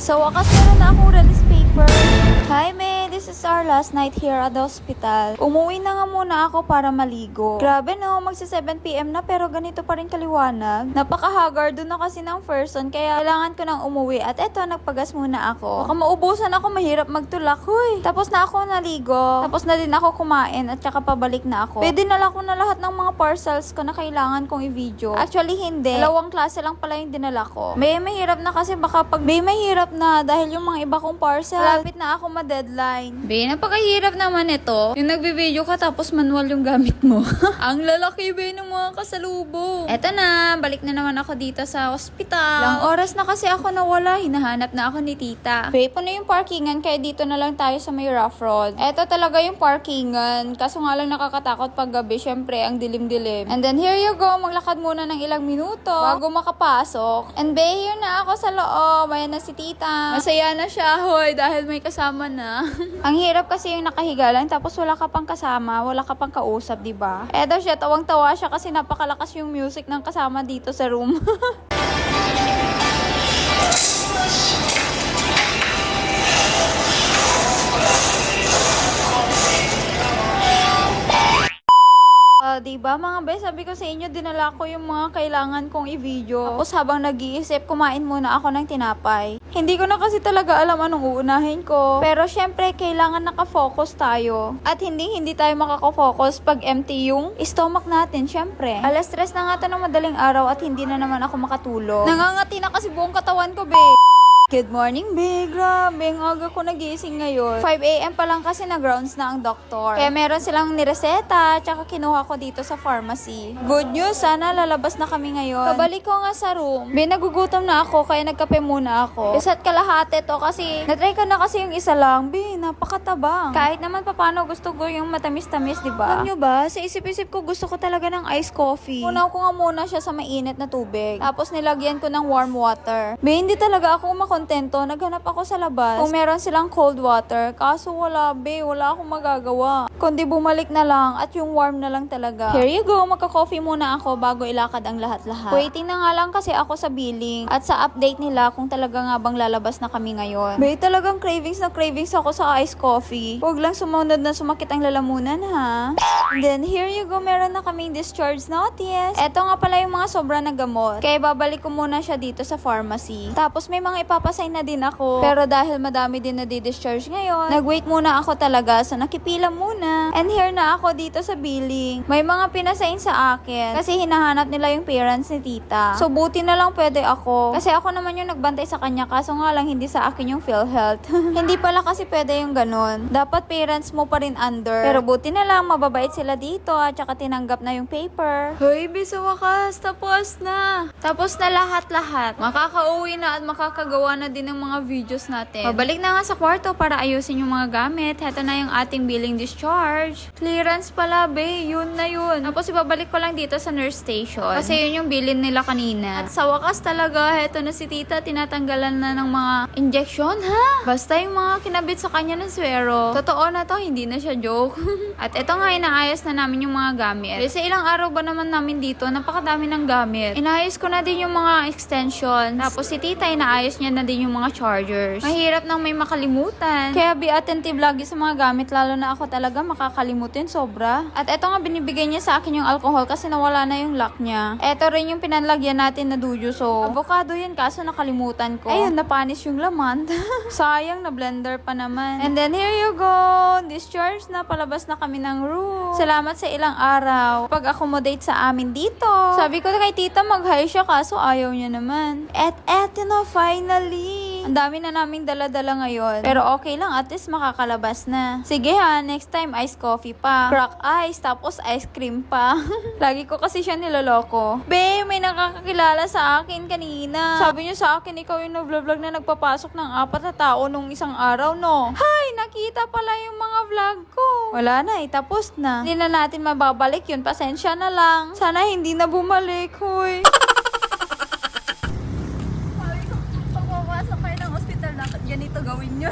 So, wakas meron na akong release paper. Hi, May. This is our last night here at the hospital. Umuwi na nga muna ako para maligo. Grabe no, magsi 7 PM na pero ganito pa rin kaliwanag. Napaka-haggard na kasi ng person kaya kailangan ko nang umuwi. At eto, nagpagas muna ako. Baka maubusan ako, mahirap magtulak. Huy, tapos na ako naligo. Tapos na din ako kumain at saka pabalik na ako. Pwede nala ko na lahat ng mga parcels ko na kailangan kong i-video. Actually, hindi. 2 klase lang pala yung dinala ko. May mahirap na kasi baka pag may mahirap na dahil yung mga iba kong parcel, lapit na ako ma-deadline. Be, napakahirap naman ito. Yung nagbe-video ka tapos manual yung gamit mo. Ang lalaki be ng mga kasalubong. Eto na, balik na naman ako dito sa hospital. Ilang oras na kasi ako nawala, hinahanap na ako ni tita. Be, po na yung parkingan kaya dito na lang tayo sa may rough road. Eto talaga yung parkingan. Kaso nga lang nakakatakot pag gabi, syempre ang dilim-dilim. And then here you go, maglakad muna ng ilang minuto bago makapasok. And be, here na ako sa loob. Ayan na si tita. Masaya na siya, hoy, dahil may kasama na. Ang hirap kasi yung nakahiga lang tapos wala ka pang kasama, wala ka pang kausap, diba? Eto siya, tawang-tawa siya kasi napakalakas yung music ng kasama dito sa room. Diba mga bes, sabi ko sa inyo, dinala ko yung mga kailangan kong i-video. Tapos habang nag-iisip, kumain muna ako ng tinapay. Hindi ko na kasi talaga alam anong uunahin ko. Pero syempre, kailangan nakafocus tayo. At hindi tayo makakafocus pag empty yung stomach natin, syempre. Alas 3 na nga to ng madaling araw at hindi na naman ako makatulog. Nangangati na kasi buong katawan ko, be. Good morning, be. Grabe, ang aga ko nagising ngayon. 5 AM pa lang kasi na-grounds na ang doktor. Kaya meron silang nireseta, tsaka kinuha ko dito sa pharmacy. Good news, sana lalabas na kami ngayon. Kabalik ko nga sa room. Be, nagugutom na ako, kaya nagkape muna ako. Isa't kalahati to kasi, natry ko na kasi yung isa lang. Be, napakatabang. Kahit naman papano gusto ko yung matamis-tamis, diba? Alam nyo ba, sa isip-isip ko gusto ko talaga ng iced coffee. Unaw ko nga muna siya sa mainit na tubig. Tapos nilagyan ko ng warm water. Be, hindi talaga ako kontento, naghanap ako sa labas kung meron silang cold water, kaso wala be, wala akong magagawa. Kundi bumalik na lang at yung warm na lang talaga. Here you go, magka-coffee muna ako bago ilakad ang lahat-lahat. Waiting na nga lang kasi ako sa billing at sa update nila kung talaga nga bang lalabas na kami ngayon. Be, talagang cravings na cravings ako sa iced coffee. Huwag lang sumunod na sumakit ang lalamunan ha. And then here you go, meron na kaming discharge notice. Eto nga pala yung mga sobra na gamot. Kaya babalik ko muna siya dito sa pharmacy. Tapos may mga ipapasay na din ako. Pero dahil madami din na di-discharge ngayon, nag-wait muna ako talaga. So nakipila muna. And here na ako dito sa billing. May mga pinasain sa akin. Kasi hinahanap nila yung parents ni tita. So buti na lang pwede ako. Kasi ako naman yung nagbantay sa kanya. Kaso nga lang hindi sa akin yung PhilHealth. Hindi pala kasi pwede yung ganun. Dapat parents mo pa rin under. Pero buti na lang mababait sila dito. At saka tinanggap na yung paper. Hoy, sa wakas. Tapos na. Tapos na lahat-lahat. Makakauwi na at makakagawa na din ng mga videos natin. Pabalik na nga sa kwarto para ayusin yung mga gamit. Heto na yung ating billing discharge. Clearance pala, be. Yun na yun. Tapos ibabalik ko lang dito sa nurse station. Kasi yun yung bilin nila kanina. At sa wakas talaga, heto na si tita. Tinatanggalan na ng mga injection, ha? Basta yung mga kinabit sa kanya ng swero. Totoo na to, hindi na siya joke. At eto nga, inaayos na namin yung mga gamit. Kasi ilang araw ba naman namin dito, napakadami ng gamit. Inaayos ko na din yung mga extensions. Tapos si tita, inaayos niya na din yung mga chargers. Mahirap nang may makalimutan. Kaya be attentive lagi sa mga gamit, lalo na ako talaga makakalimutin sobra. At eto nga, binibigay niya sa akin yung alcohol kasi nawala na yung lock niya. Eto rin yung pinanlagyan natin na dujo. So, avocado yun kaso nakalimutan ko. Ayun, napanis yung laman. Sayang, na blender pa naman. And then here you go. Discharge na, palabas na kami ng room. Salamat sa ilang araw. Pag-accommodate sa amin dito. Sabi ko kay tita mag-hi siya kaso ayaw niya naman. At eto na, finally. Ang dami na naming dala-dala ngayon. Pero okay lang, at least makakalabas na. Sige ha, next time iced coffee pa. Crack ice, tapos ice cream pa. Lagi ko kasi siya niloloko. Be, may nakakakilala sa akin kanina. Sabi niyo sa akin, ikaw yung nag-vlog na nagpapasok ng 4 na tao nung isang araw, no? Hay, nakita pala yung mga vlog ko. Wala na, tapos na. Hindi na natin mababalik yun. Pasensya na lang. Sana hindi na bumalik, huy. Ganito gawin nyo.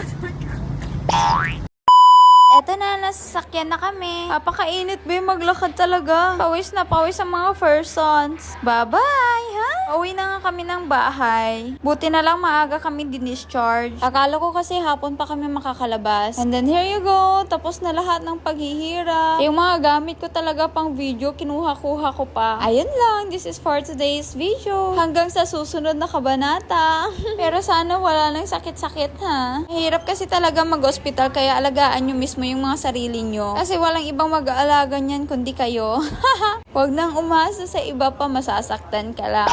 Eto na, nasasakyan na kami. Papakainit ba maglakad talaga. Pawis na pawis ang mga persons. Bye-bye, ha? Uwi na nga kami ng bahay. Buti na lang maaga kami dinischarge. Akala ko kasi hapon pa kami makakalabas. And then here you go. Tapos na lahat ng paghihirap. Yung mga gamit ko talaga pang video, kinuha-kuha ko pa. Ayun lang. This is for today's video. Hanggang sa susunod na kabanata. Pero sana wala nang sakit-sakit ha. Mahirap kasi talaga mag-hospital kaya alagaan nyo mismo yung mga sarili nyo. Kasi walang ibang mag-aalaga niyan kundi kayo. Huwag nang umasa sa iba pa, masasaktan ka lang.